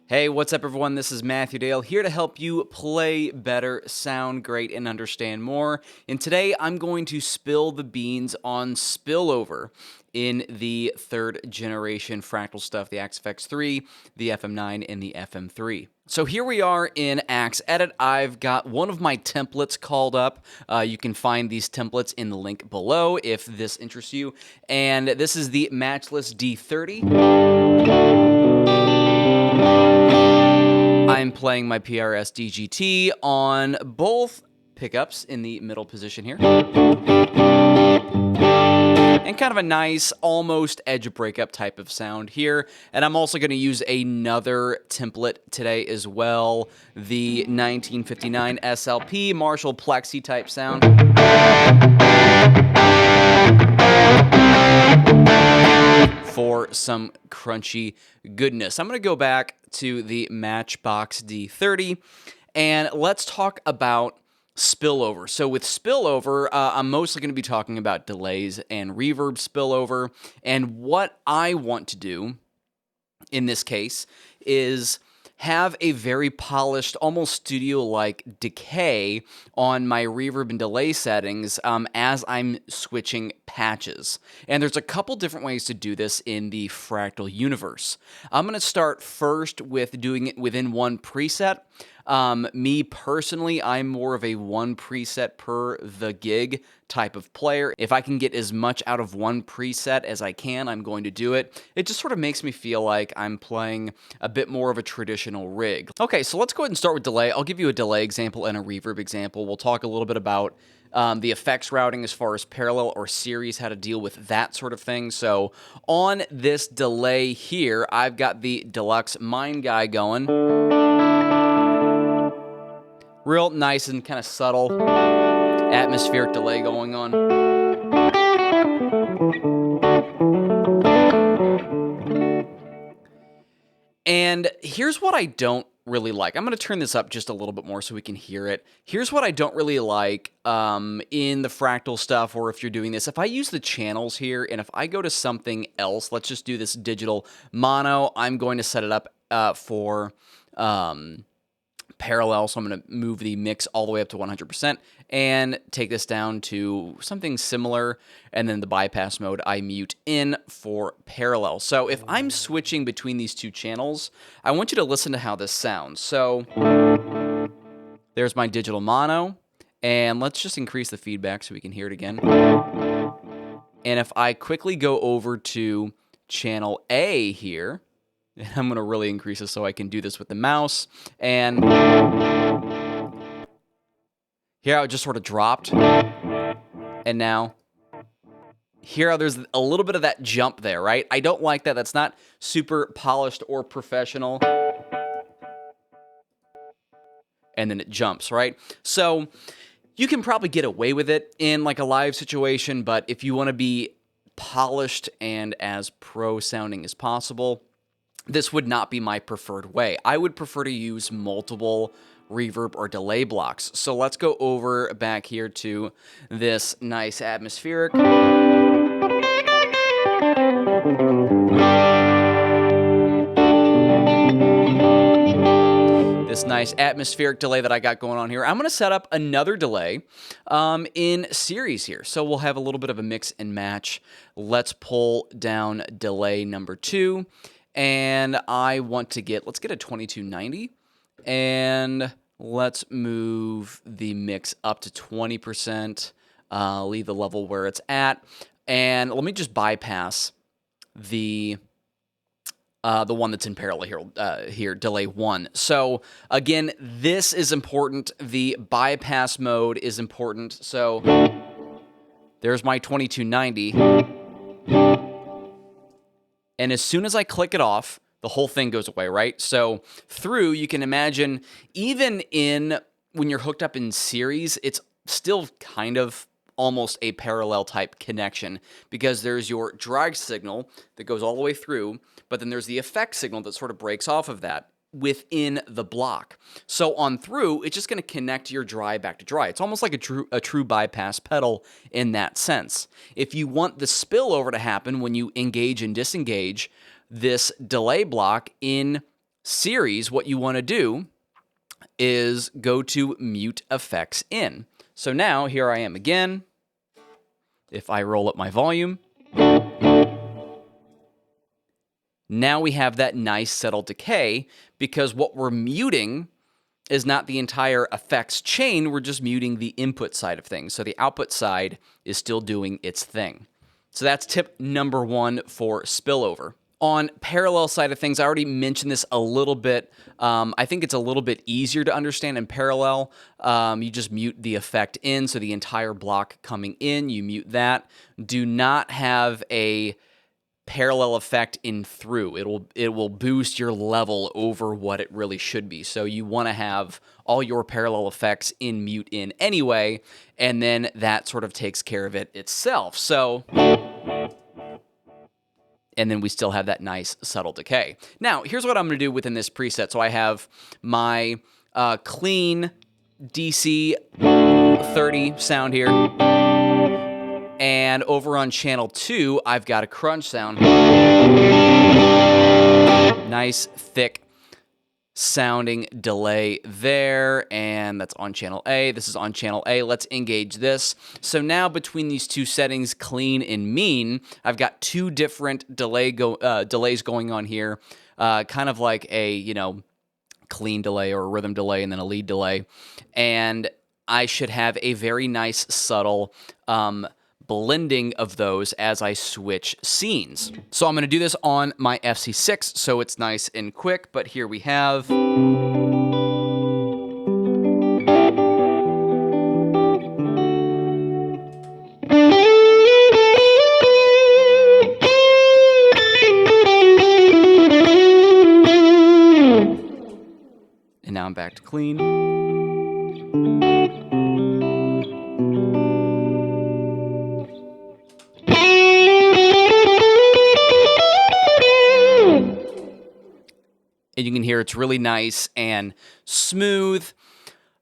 Hey, what's up everyone? This is Matthew Dale here to help you play better, sound great, and understand more. And today I'm going to spill the beans on Spillover in the third generation Fractal stuff, the FX3, the FM9, and the FM3. So here we are in Axe Edit. I've got one of my templates called up. You can find these templates in the link below if this interests you. And this is the Matchless D30. I'm playing my PRS DGT on both pickups in the middle position here. And kind of a nice, almost edge breakup type of sound here. And I'm also going to use another template today as well, the 1959 SLP Marshall Plexi type sound. For some crunchy goodness. I'm going to go back to the Matchbox D30 and let's talk about spillover. So with spillover, I'm mostly going to be talking about delays and reverb spillover. And what I want to do in this case is have a very polished, almost studio-like decay on my reverb and delay settings as I'm switching patches. And there's a couple different ways to do this in the Fractal universe. I'm going to start first with doing it within one preset. Me personally, I'm more of a one preset per the gig type of player. If I can get as much out of one preset as I can, I'm going to do it. It just sort of makes me feel like I'm playing a bit more of a traditional rig. Okay, so let's go ahead and start with delay. I'll give you a delay example and a reverb example. We'll talk a little bit about the effects routing as far as parallel or series, how to deal with that sort of thing. So on this delay here, I've got the Deluxe Mind Guy going. Real nice and kind of subtle atmospheric delay going on. And here's what I don't really like. I'm going to turn this up just a little bit more so we can hear it. Here's what I don't really like in the Fractal stuff, or if you're doing this. If I use the channels here, and if I go to something else, let's just do this digital mono. I'm going to set it up for parallel, so I'm going to move the mix all the way up to 100% and take this down to something similar, and then the bypass mode I mute in for parallel. So if I'm switching between these two channels, I want you to listen to how this sounds. So there's my digital mono, and let's just increase the feedback so we can hear it again. And if I quickly go over to channel A here, and I'm going to really increase this so I can do this with the mouse. And here how it just sort of dropped. And now, here how there's a little bit of that jump there, right? I don't like that. That's not super polished or professional. And then it jumps, right? So you can probably get away with it in like a live situation, but if you want to be polished and as pro sounding as possible, this would not be my preferred way. I would prefer to use multiple reverb or delay blocks. So let's go over back here to this nice atmospheric. This nice atmospheric delay that I got going on here. I'm going to set up another delay in series here. So we'll have a little bit of a mix and match. Let's pull down delay number 2. And I want to let's get a 2290, and let's move the mix up to 20%, leave the level where it's at, and let me just bypass the one that's in parallel here, delay 1. So again, this is important. The bypass mode is important. So there's my 2290. And as soon as I click it off, the whole thing goes away, right? So through, you can imagine, even when you're hooked up in series, it's still kind of almost a parallel type connection, because there's your drag signal that goes all the way through, but then there's the effect signal that sort of breaks off of that within the block. So on through, it's just going to connect your dry back to dry. It's almost like a true bypass pedal in that sense. If you want the spillover to happen when you engage and disengage this delay block in series, what you want to do is go to mute effects in. So now here I am again. If I roll up my volume, now we have that nice settled decay, because what we're muting is not the entire effects chain, we're just muting the input side of things. So the output side is still doing its thing. So that's tip number 1 for spillover. On parallel side of things, I already mentioned this a little bit. I think it's a little bit easier to understand in parallel. You just mute the effect in, so the entire block coming in, you mute that. Do not have a parallel effect in through. It will boost your level over what it really should be. So you want to have all your parallel effects in mute in anyway, and then that sort of takes care of it itself. So, and then we still have that nice subtle decay. Now, here's what I'm going to do within this preset. So I have my clean DC 30 sound here. And over on channel 2, I've got a crunch sound. Nice, thick sounding delay there, and that's on channel A. This is on channel A. Let's engage this. So now between these two settings, clean and mean, I've got two different delays going on here, kind of like a, clean delay or a rhythm delay and then a lead delay. And I should have a very nice, subtle blending of those as I switch scenes. So I'm going to do this on my FC6, so it's nice and quick, but here we have... And now I'm back to clean. And you can hear it's really nice and smooth.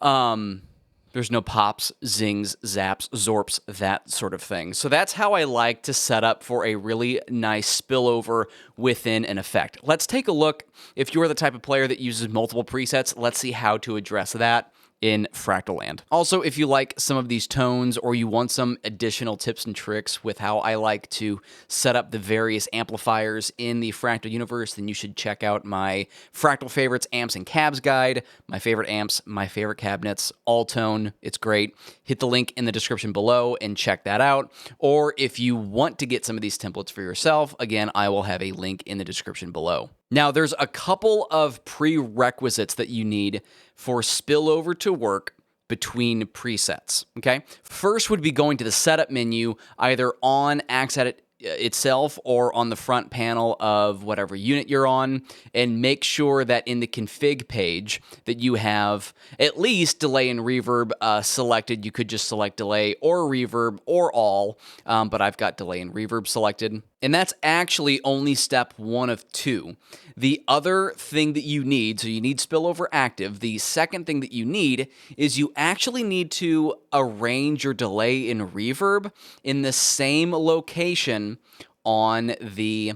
There's no pops, zings, zaps, zorps, that sort of thing. So that's how I like to set up for a really nice spillover within an effect. Let's take a look. If you're the type of player that uses multiple presets, let's see how to address that in Fractal Land. Also, if you like some of these tones or you want some additional tips and tricks with how I like to set up the various amplifiers in the Fractal universe, then you should check out my Fractal Favorites Amps and Cabs guide, my favorite amps, my favorite cabinets, all tone. It's great. Hit the link in the description below and check that out. Or if you want to get some of these templates for yourself, again, I will have a link in the description below. Now, there's a couple of prerequisites that you need for spillover to work between presets, okay? First would be going to the setup menu, either on Axat itself or on the front panel of whatever unit you're on, and make sure that in the config page that you have at least delay and reverb selected. You could just select delay or reverb or all, but I've got delay and reverb selected. And that's actually only step 1 of 2. The other thing that you need, so you need spillover active. The second thing that you need is you actually need to arrange your delay and reverb in the same location on the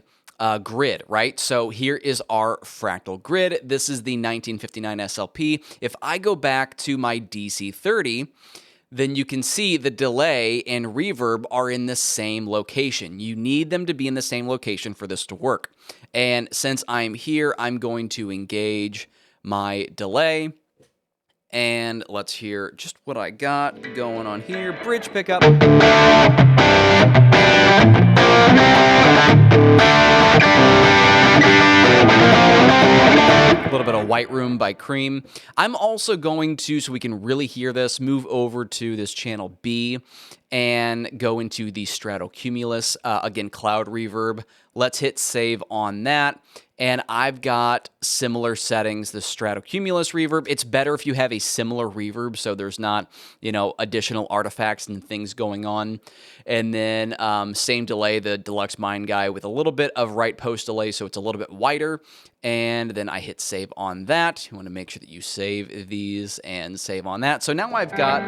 grid, right? So here is our Fractal grid. This is the 1959 SLP. If I go back to my DC30, then you can see the delay and reverb are in the same location. You need them to be in the same location for this to work. And since I'm here, I'm going to engage my delay. And let's hear just what I got going on here. Bridge pickup. A little bit of White Room by Cream. I'm also going to, so we can really hear this, move over to this channel B and go into the Stratocumulus, again, cloud reverb. Let's hit save on that. And I've got similar settings, the Stratocumulus reverb. It's better if you have a similar reverb so there's not, additional artifacts and things going on. And then same delay, the Deluxe Mind Guy with a little bit of right post delay so it's a little bit wider. And then I hit save on that. You want to make sure that you save these and save on that. So now I've got...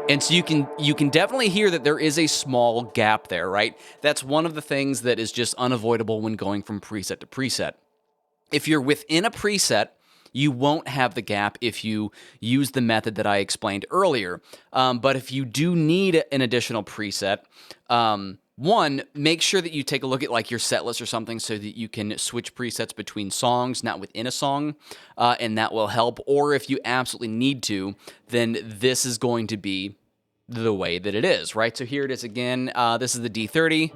And so you can definitely hear that there is a small gap there, right? That's one of the things that is just unavoidable when going from preset to preset. If you're within a preset, you won't have the gap if you use the method that I explained earlier. But if you do need an additional preset, one, make sure that you take a look at like your set list or something so that you can switch presets between songs, not within a song, and that will help. Or if you absolutely need to, then this is going to be the way that it is, right? So here it is again. This is the D30.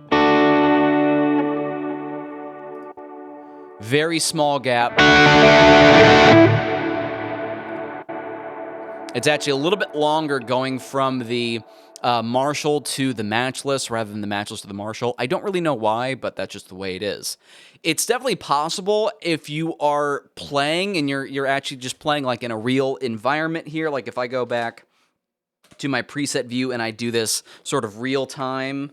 Very small gap. It's actually a little bit longer going from the Marshall to the matchless rather than the matchless to the Marshall. I don't really know why, but that's just the way it is. It's definitely possible if you are playing and you're actually just playing like in a real environment here. Like if I go back to my preset view and I do this sort of real time.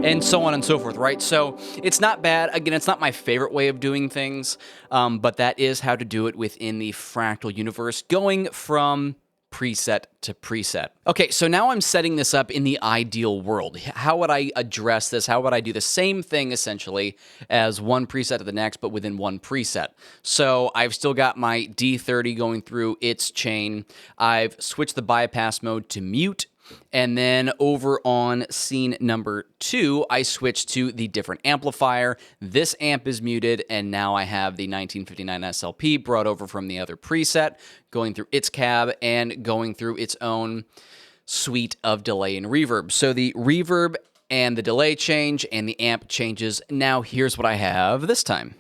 And so on and so forth, right? So it's not bad. Again, it's not my favorite way of doing things, but that is how to do it within the Fractal universe, going from preset to preset. Okay, so now I'm setting this up in the ideal world. How would I address this? How would I do the same thing, essentially, as one preset to the next, but within one preset? So I've still got my D30 going through its chain. I've switched the bypass mode to mute. And then over on scene number 2, I switched to the different amplifier. This amp is muted, and now I have the 1959 SLP brought over from the other preset, going through its cab and going through its own suite of delay and reverb. So the reverb and the delay change and the amp changes. Now here's what I have this time.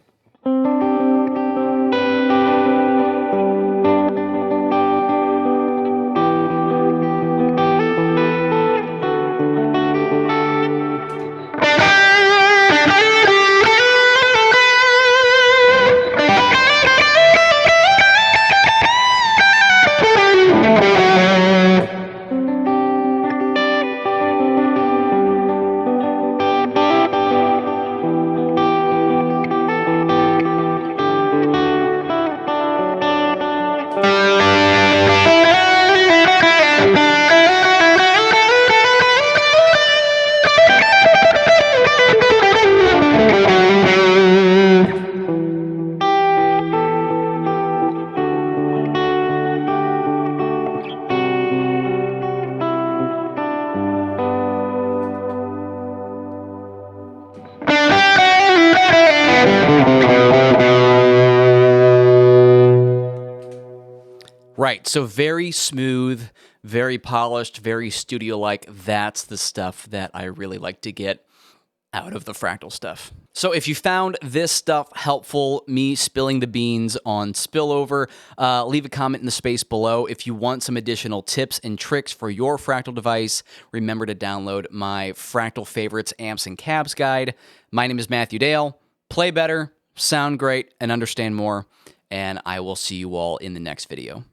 Right, so very smooth, very polished, very studio-like. That's the stuff that I really like to get out of the Fractal stuff. So if you found this stuff helpful, me spilling the beans on Spillover, leave a comment in the space below. If you want some additional tips and tricks for your Fractal device, remember to download my Fractal Favorites Amps and Cabs guide. My name is Mathew Dale. Play better, sound great, and understand more, and I will see you all in the next video.